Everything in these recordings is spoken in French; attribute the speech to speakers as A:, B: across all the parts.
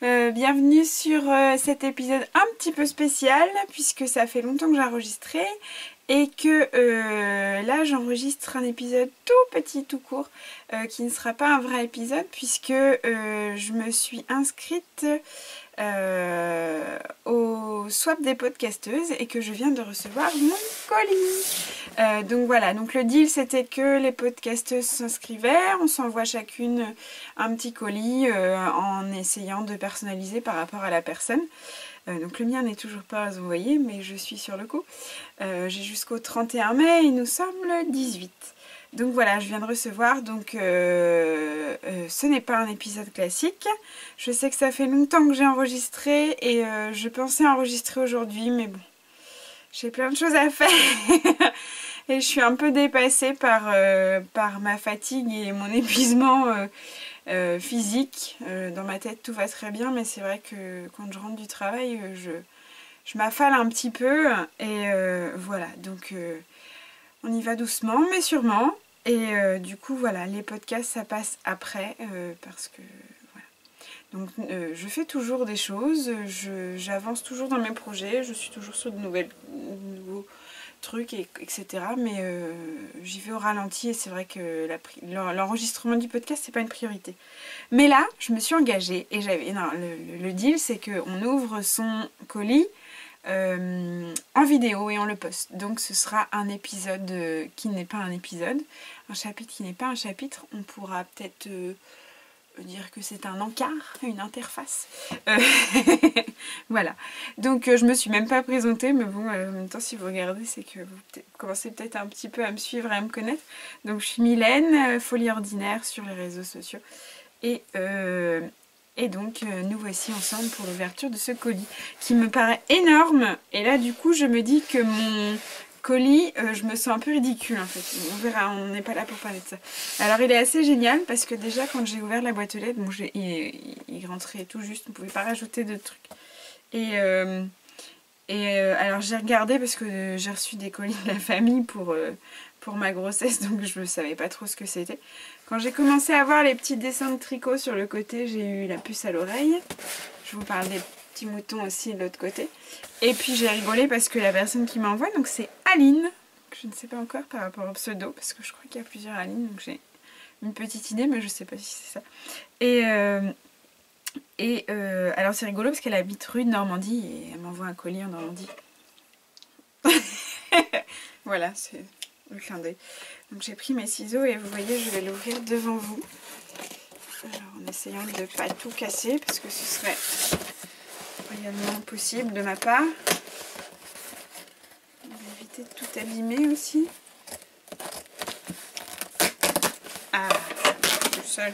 A: Bienvenue sur cet épisode un petit peu spécial puisque ça fait longtemps que j'ai enregistré et que là j'enregistre un épisode tout petit, tout court qui ne sera pas un vrai épisode puisque je me suis inscrite au swap des podcasteuses et que je viens de recevoir mon colis. Donc voilà, donc le deal c'était que les podcasteuses s'inscrivaient, on s'envoie chacune un petit colis en essayant de personnaliser par rapport à la personne. Donc le mien n'est toujours pas envoyé mais je suis sur le coup. J'ai jusqu'au 31 mai et nous sommes le 18. Donc voilà, je viens de recevoir, donc ce n'est pas un épisode classique. Je sais que ça fait longtemps que j'ai enregistré et je pensais enregistrer aujourd'hui, mais bon, j'ai plein de choses à faire et je suis un peu dépassée par ma fatigue et mon épuisement physique. Dans ma tête, tout va très bien, mais c'est vrai que quand je rentre du travail, je m'affale un petit peu et voilà, donc on y va doucement mais sûrement. Et du coup voilà, les podcasts ça passe après parce que voilà. Donc je fais toujours des choses, j'avance toujours dans mes projets, je suis toujours sur de nouveaux trucs, etc. Mais j'y vais au ralenti et c'est vrai que l'enregistrement du podcast c'est pas une priorité. Mais là, je me suis engagée et le deal c'est qu'on ouvre son colis en vidéo et on le poste. Donc ce sera un épisode qui n'est pas un épisode, un chapitre qui n'est pas un chapitre. On pourra peut-être dire que c'est un encart, une interface. Voilà. Donc je me suis même pas présentée, mais bon, en même temps si vous regardez, c'est que vous commencez peut-être un petit peu à me suivre et à me connaître. Donc je suis Mylène, Folie Ordinaire sur les réseaux sociaux. Et donc nous voici ensemble pour l'ouverture de ce colis qui me paraît énorme. Et là du coup je me dis que mon colis, je me sens un peu ridicule en fait. On verra, on n'est pas là pour parler de ça. Alors il est assez génial parce que déjà quand j'ai ouvert la boîte aux lettres, bon, il rentrait tout juste, on ne pouvait pas rajouter de trucs. Et alors j'ai regardé parce que j'ai reçu des colis de la famille pour ma grossesse, donc je ne savais pas trop ce que c'était. Quand j'ai commencé à voir les petits dessins de tricot sur le côté, j'ai eu la puce à l'oreille. Je vous parle des petits moutons aussi de l'autre côté. Et puis j'ai rigolé parce que la personne qui m'envoie, donc c'est Aline, que je ne sais pas encore par rapport au pseudo, parce que je crois qu'il y a plusieurs Aline, donc j'ai une petite idée, mais je ne sais pas si c'est ça. Alors c'est rigolo parce qu'elle habite rue de Normandie et elle m'envoie un colis en Normandie. Voilà, c'est le clin d'œil. Donc j'ai pris mes ciseaux et vous voyez, je vais l'ouvrir devant vous. Alors, en essayant de ne pas tout casser parce que ce serait réellement possible de ma part. On va éviter de tout abîmer aussi. Ah, tout seul.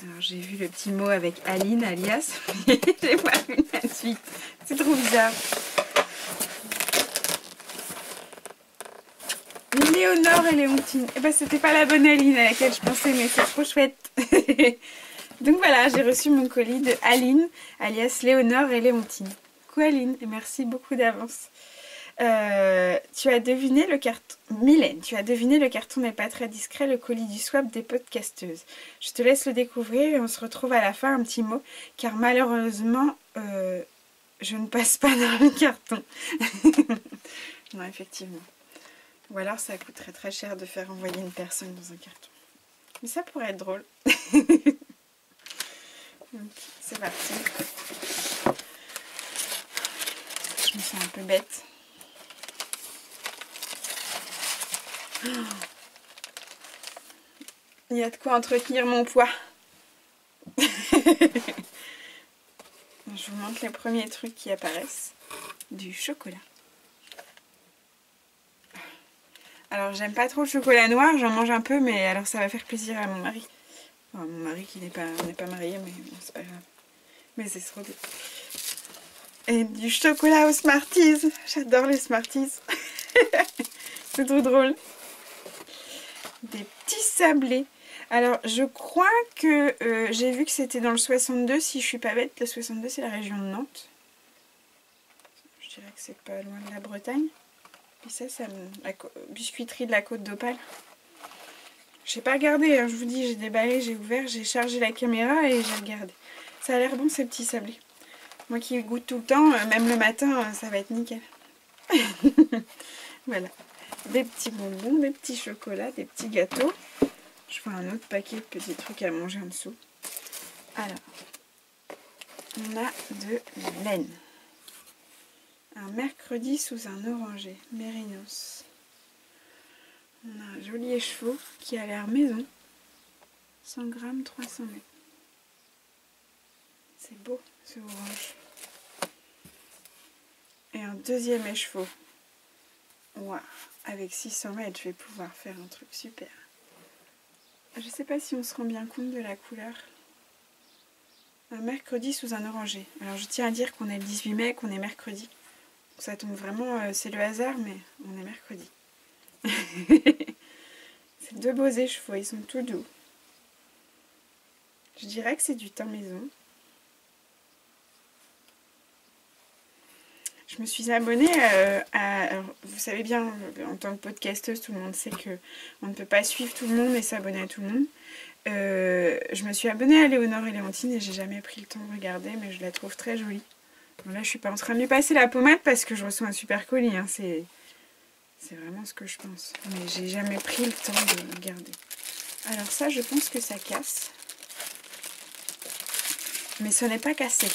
A: Alors j'ai vu le petit mot avec Aline, alias, mais j'ai pas vu la suite. C'est trop bizarre. Léonore et Léontine. Eh ben c'était pas la bonne Aline à laquelle je pensais, mais c'est trop chouette. Donc voilà, j'ai reçu mon colis de Aline, alias Léonore et Léontine. Coucou Aline, et merci beaucoup d'avance. Tu as deviné le carton. Mylène, tu as deviné le carton n'est pas très discret, le colis du swap des podcasteuses. Je te laisse le découvrir et on se retrouve à la fin, un petit mot, car malheureusement, je ne passe pas dans le carton. Non, effectivement. Ou alors ça coûterait très cher de faire envoyer une personne dans un carton. Mais ça pourrait être drôle. C'est parti. Je me sens un peu bête. Il y a de quoi entretenir mon poids. Je vous montre les premiers trucs qui apparaissent. Du chocolat. Alors j'aime pas trop le chocolat noir, j'en mange un peu, mais alors ça va faire plaisir à mon mari. Enfin, mon mari qui n'est pas, on n'est pas marié, mais bon, c'est pas grave. Mais c'est trop bien. Et du chocolat aux Smarties. J'adore les Smarties. C'est trop drôle. Des petits sablés. Alors je crois que j'ai vu que c'était dans le 62, si je suis pas bête. Le 62 c'est la région de Nantes. Je dirais que c'est pas loin de la Bretagne. Et ça la biscuiterie de la Côte d'Opale. J'ai pas regardé, hein, je vous dis, j'ai déballé, j'ai ouvert, j'ai chargé la caméra et j'ai regardé. Ça a l'air bon ces petits sablés. Moi qui goûte tout le temps, même le matin, ça va être nickel. Voilà. Des petits bonbons, des petits chocolats, des petits gâteaux. Je vois un autre paquet de petits trucs à manger en dessous. Alors, on a de la laine. Un mercredi sous un oranger, Mérinos. On a un joli écheveau qui a l'air maison. 100 grammes, 300 mètres. C'est beau ce orange. Et un deuxième écheveau. Waouh, avec 600 mètres, je vais pouvoir faire un truc super. Je sais pas si on se rend bien compte de la couleur. Un mercredi sous un oranger. Alors je tiens à dire qu'on est le 18 mai, qu'on est mercredi. Ça tombe vraiment, c'est le hasard, mais on est mercredi. C'est deux beaux écheveaux, ils sont tout doux. Je dirais que c'est du thym maison. Je me suis abonnée alors, vous savez bien, en tant que podcasteuse, tout le monde sait qu'on ne peut pas suivre tout le monde et s'abonner à tout le monde. Je me suis abonnée à Léonore et Léontine et j'ai jamais pris le temps de regarder, mais je la trouve très jolie. Bon, là, je suis pas en train de lui passer la pommade parce que je reçois un super colis. Hein, c'est vraiment ce que je pense. Mais j'ai jamais pris le temps de regarder. Alors ça, je pense que ça casse. Mais ce n'est pas cassé.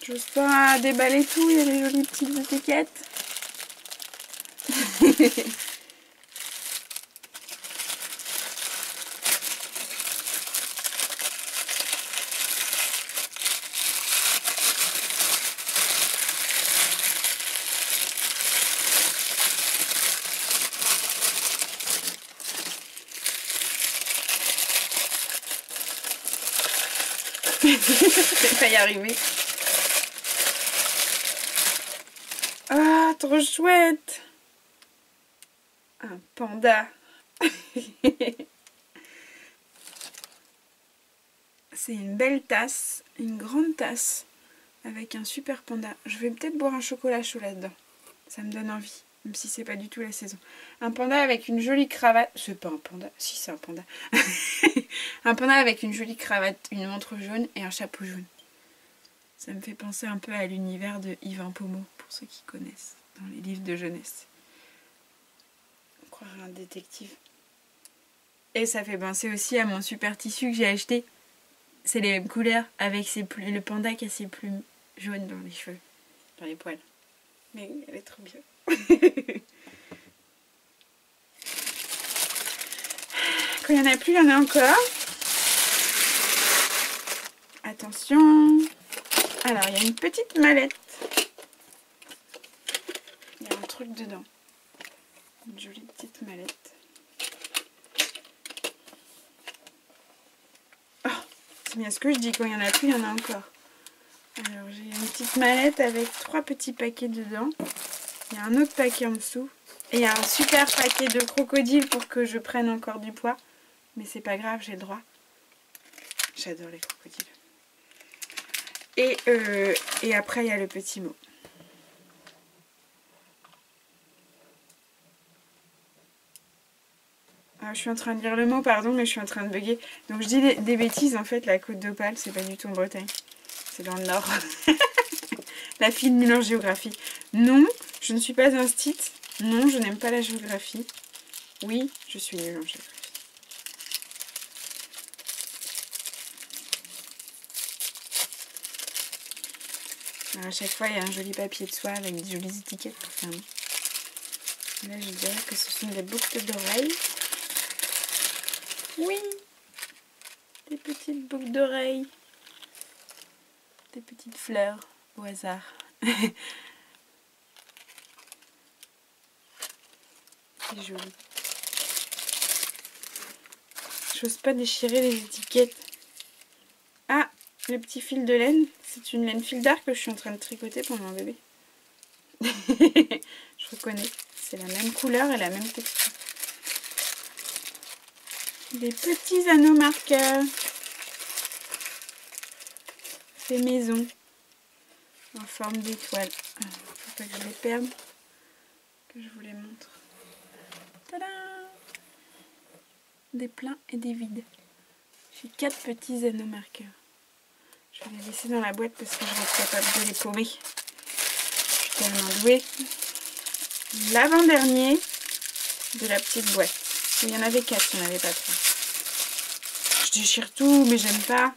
A: J'ose pas déballer tout, il y a des jolies petites étiquettes. Je vais pas y arriver. Ah, trop chouette! Un panda. C'est une belle tasse, une grande tasse avec un super panda. Je vais peut-être boire un chocolat chaud là-dedans. Ça me donne envie, même si c'est pas du tout la saison. Un panda avec une jolie cravate. C'est pas un panda, si c'est un panda. Un panda avec une jolie cravate, une montre jaune et un chapeau jaune. Ça me fait penser un peu à l'univers de Yvan Pomeau, pour ceux qui connaissent, dans les livres de jeunesse. On croirait un détective. Et ça fait penser aussi à mon super tissu que j'ai acheté. C'est les mêmes couleurs, avec le panda qui a ses plumes jaunes dans les cheveux, dans les poils. Mais oui, elle est trop bien. Quand il n'y en a plus, il y en a encore. Attention. Alors, il y a une petite mallette. Il y a un truc dedans. Une jolie petite mallette. Oh, c'est bien ce que je dis. Quand il n'y en a plus, il y en a encore. Alors, j'ai une petite mallette avec 3 petits paquets dedans. Il y a un autre paquet en dessous. Et il y a un super paquet de crocodiles pour que je prenne encore du poids. Mais c'est pas grave, j'ai le droit. J'adore les crocodiles. Et après, il y a le petit mot. Ah, je suis en train de lire le mot, pardon, mais je suis en train de bugger. Donc je dis des bêtises, en fait, la Côte d'Opale, c'est pas du tout en Bretagne. C'est dans le Nord. La fille nulle en géographie. Non, je ne suis pas un stit. Non, je n'aime pas la géographie. Oui, je suis nulle en géographie. Alors, à chaque fois, il y a un joli papier de soie avec des jolies étiquettes pour fermer. Là, je dirais que ce sont des boucles d'oreilles. Oui, des petites boucles d'oreilles. Des petites fleurs au hasard. C'est joli. J'ose pas déchirer les étiquettes. Ah, le petit fil de laine. C'est une laine fil d'art que je suis en train de tricoter pour mon bébé. Je reconnais. C'est la même couleur et la même texture. Des petits anneaux marqueurs. Fait maison. En forme d'étoile. Faut pas que je les perde. que je vous les montre. Tadam! Des pleins et des vides. J'ai 4 petits anneaux marqueurs. Je vais les laisser dans la boîte parce que je vais être capable de les paumer. Je suis tellement douée. L'avant-dernier de la petite boîte. Il y en avait 4, il n'y en avait pas 3. Je déchire tout, mais j'aime pas.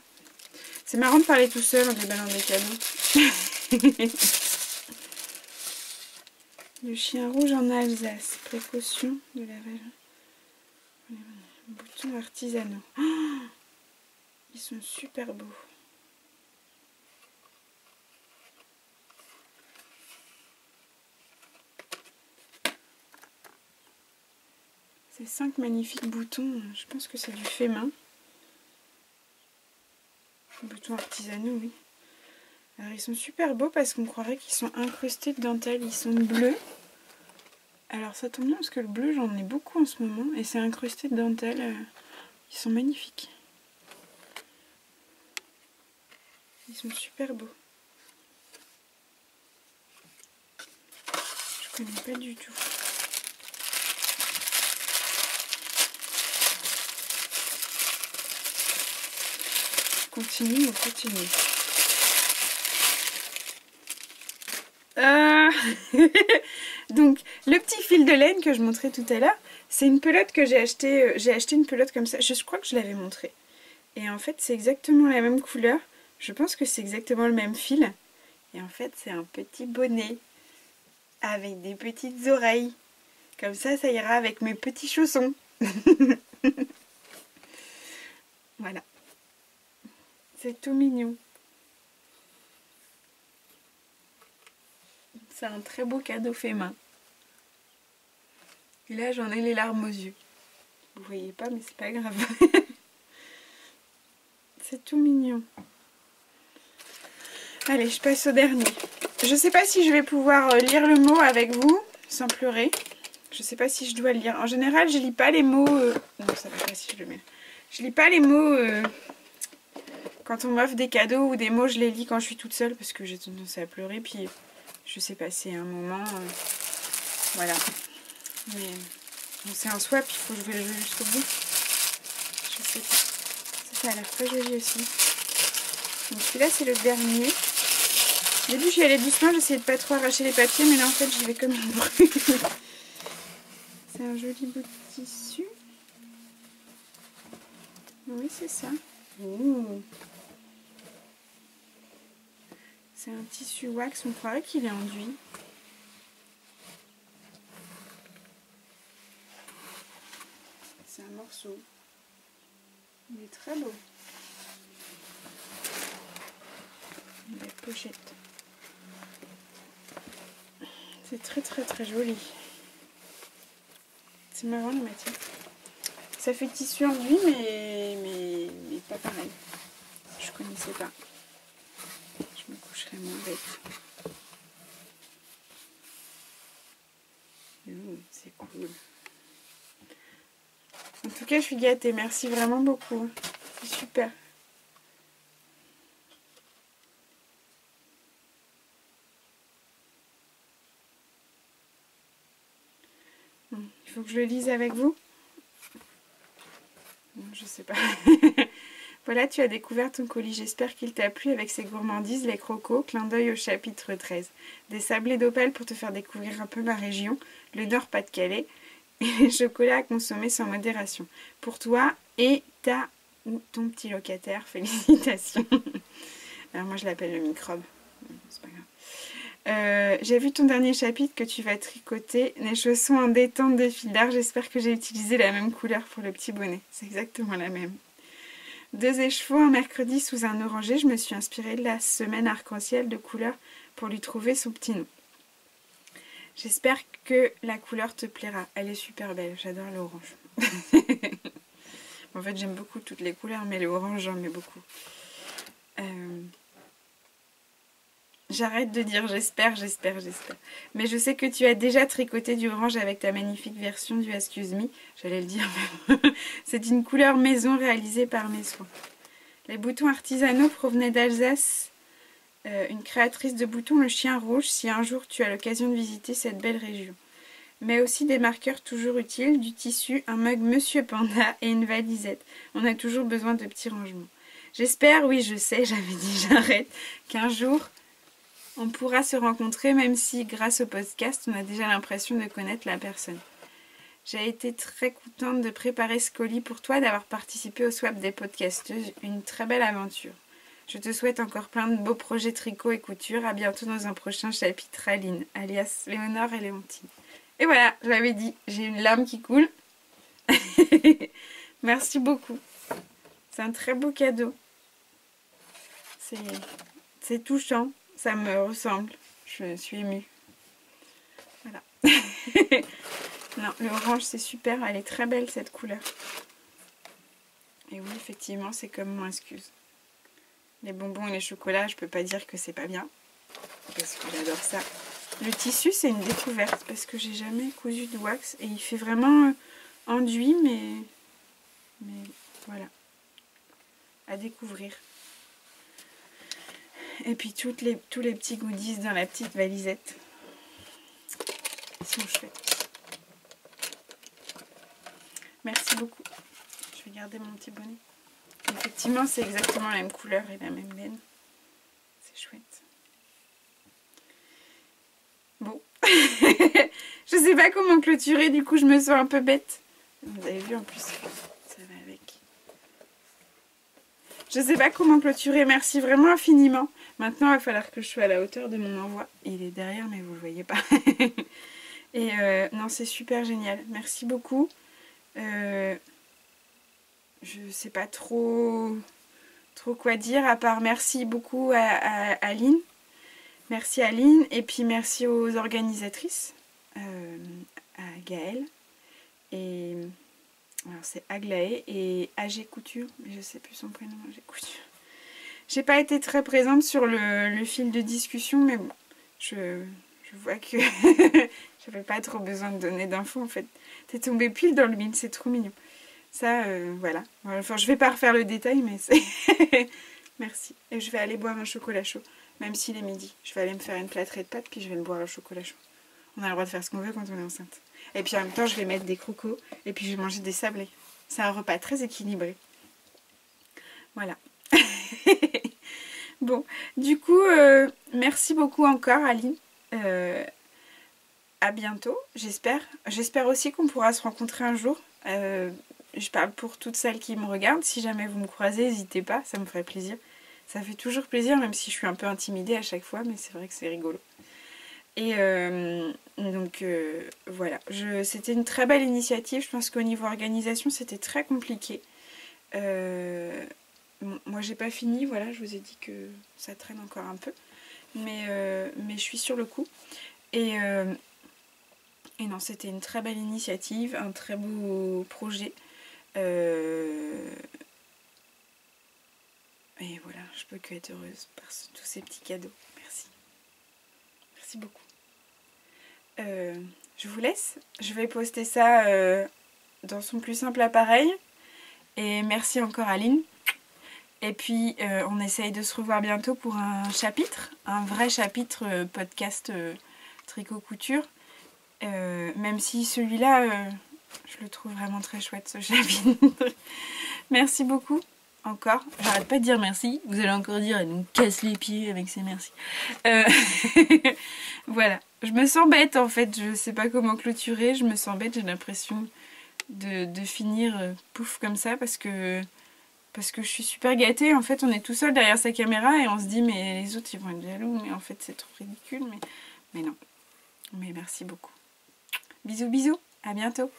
A: C'est marrant de parler tout seul en déballant des cadeaux. Le chien rouge en Alsace. Précaution de lavage. Boutons artisanaux. Oh, ils sont super beaux. Ces 5 magnifiques boutons, je pense que c'est du fait main. Boutons artisanaux, oui. Alors ils sont super beaux parce qu'on croirait qu'ils sont incrustés de dentelle. Ils sont bleus. Alors ça tombe bien parce que le bleu j'en ai beaucoup en ce moment. Et c'est incrusté de dentelle. Ils sont magnifiques. Ils sont super beaux. Je connais pas du tout. On continue. Donc le petit fil de laine que je montrais tout à l'heure, c'est une pelote que j'ai acheté. J'ai acheté une pelote comme ça. Je crois que je l'avais montré. Et en fait c'est exactement la même couleur. Je pense que c'est exactement le même fil. Et en fait c'est un petit bonnet avec des petites oreilles. Comme ça ira avec mes petits chaussons. Voilà. C'est tout mignon. C'est un très beau cadeau fait main. Et là j'en ai les larmes aux yeux. Vous voyez pas mais c'est pas grave. C'est tout mignon. Allez, je passe au dernier. Je sais pas si je vais pouvoir lire le mot avec vous sans pleurer. Je sais pas si je dois le lire. En général, je lis pas les mots... Non, ça va pas si je le mets. Je lis pas les mots... Quand on m'offre des cadeaux ou des mots, je les lis quand je suis toute seule parce que j'ai tendance à pleurer. Puis je sais passer un moment. Voilà. Mais bon, c'est un swap, il faut jouer le jeu jusqu'au bout. Je sais pas. Ça a l'air très joli aussi. Donc celui-là, c'est le dernier. Au début, j'y allais doucement, j'essayais de pas trop arracher les papiers, mais là, en fait, j'y vais comme une brûle. C'est un joli bout de tissu. Oui, c'est ça. Ouh. C'est un tissu wax, on croirait qu'il est enduit. C'est un morceau. Il est très beau. La pochette. C'est très très très joli. C'est marrant la matière. Ça fait tissu enduit mais pas pareil. Je connaissais pas. Je me coucherai moins bête. C'est cool. En tout cas, je suis gâtée. Merci vraiment beaucoup. C'est super. Il faut que je le lise avec vous. Non, je sais pas. Voilà, tu as découvert ton colis. J'espère qu'il t'a plu avec ses gourmandises, les crocos. Clin d'œil au chapitre 13. Des sablés d'Opale pour te faire découvrir un peu ma région. Le Nord-Pas-de-Calais. Et les chocolats à consommer sans modération. Pour toi et ta ou ton petit locataire. Félicitations. Alors moi je l'appelle le microbe. C'est pas grave. J'ai vu ton dernier chapitre que tu vas tricoter les chaussons en détente de fil d'art. J'espère que j'ai utilisé la même couleur pour le petit bonnet. C'est exactement la même. 2 écheveaux un mercredi sous un oranger. Je me suis inspirée de la semaine arc-en-ciel de couleurs pour lui trouver son petit nom. J'espère que la couleur te plaira. Elle est super belle. J'adore l'orange. En fait, j'aime beaucoup toutes les couleurs, mais l'orange, j'en mets beaucoup. J'arrête de dire j'espère. Mais je sais que tu as déjà tricoté du orange avec ta magnifique version du Excuse Me. J'allais le dire même. C'est une couleur maison réalisée par mes soins. Les boutons artisanaux provenaient d'Alsace. Une créatrice de boutons, le chien rouge, si un jour tu as l'occasion de visiter cette belle région. Mais aussi des marqueurs toujours utiles, du tissu, un mug Monsieur Panda et une valisette. On a toujours besoin de petits rangements. J'espère, oui je sais, j'avais dit j'arrête, qu'un jour on pourra se rencontrer, même si grâce au podcast on a déjà l'impression de connaître la personne. J'ai été très contente de préparer ce colis pour toi, d'avoir participé au swap des podcasteuses. Une très belle aventure. Je te souhaite encore plein de beaux projets tricot et couture. À bientôt dans un prochain chapitre, Aline, alias Léonore et Léontine. Et voilà, je l'avais dit, j'ai une larme qui coule. Merci beaucoup. C'est un très beau cadeau. C'est touchant, ça me ressemble. Je suis émue. Voilà. Non, le orange c'est super, elle est très belle cette couleur. Et oui, effectivement, c'est comme mon excuse. Les bonbons et les chocolats, je peux pas dire que c'est pas bien. Parce que j'adore ça. Le tissu, c'est une découverte parce que j'ai jamais cousu de wax. Et il fait vraiment enduit, mais voilà. À découvrir. Et puis tous les petits goodies dans la petite valisette. Ils sont chouettes. Merci beaucoup. Je vais garder mon petit bonnet. Effectivement, c'est exactement la même couleur et la même laine. C'est chouette. Bon. Je sais pas comment clôturer, du coup je me sens un peu bête. Vous avez vu en plus, ça va avec. Je sais pas comment clôturer, merci vraiment infiniment. Maintenant, il va falloir que je sois à la hauteur de mon envoi. Il est derrière, mais vous le voyez pas. Et non, c'est super génial. Merci beaucoup. Je sais pas trop quoi dire, à part merci beaucoup à Aline. Merci Aline, et puis merci aux organisatrices, à Gaëlle, et alors c'est Aglaé et AG Couture, mais je sais plus son prénom, AG Couture. J'ai pas été très présente sur le fil de discussion, mais bon, je vois que j'avais pas trop besoin de donner d'infos en fait. T'es tombé pile dans le mille, c'est trop mignon. Ça, voilà. Enfin, je vais pas refaire le détail, mais c'est... Merci. Et je vais aller boire un chocolat chaud, même s'il est midi. Je vais aller me faire une plâtrée de pâtes, puis je vais me boire un chocolat chaud. On a le droit de faire ce qu'on veut quand on est enceinte. Et puis en même temps, je vais mettre des crocos, et puis je vais manger des sablés. C'est un repas très équilibré. Voilà. Bon, du coup, merci beaucoup encore, Aline. À bientôt, j'espère. J'espère aussi qu'on pourra se rencontrer un jour. Je parle pour toutes celles qui me regardent. Si jamais vous me croisez, n'hésitez pas, ça me ferait plaisir. Ça fait toujours plaisir, même si je suis un peu intimidée à chaque fois, mais c'est vrai que c'est rigolo. Et donc voilà, c'était une très belle initiative. Je pense qu'au niveau organisation, c'était très compliqué. Bon, moi, j'ai pas fini, voilà, je vous ai dit que ça traîne encore un peu. Mais je suis sur le coup. Et non, c'était une très belle initiative, un très beau projet. Et voilà, je peux que être heureuse par tous ces petits cadeaux. Merci. Merci beaucoup. Je vous laisse. Je vais poster ça dans son plus simple appareil. Et merci encore Aline. Et puis on essaye de se revoir bientôt pour un chapitre. Un vrai chapitre podcast tricot couture. Même si celui-là... je le trouve vraiment très chouette ce chapitre. Merci beaucoup. Encore. J'arrête pas de dire merci. Vous allez encore dire, elle nous casse les pieds avec ses merci. Voilà. Je me sens bête en fait. Je sais pas comment clôturer. Je me sens bête. J'ai l'impression de finir pouf comme ça parce que je suis super gâtée. En fait, on est tout seul derrière sa caméra et on se dit mais les autres ils vont être jaloux. Mais en fait, c'est trop ridicule. Mais non. Mais merci beaucoup. Bisous, bisous. À bientôt.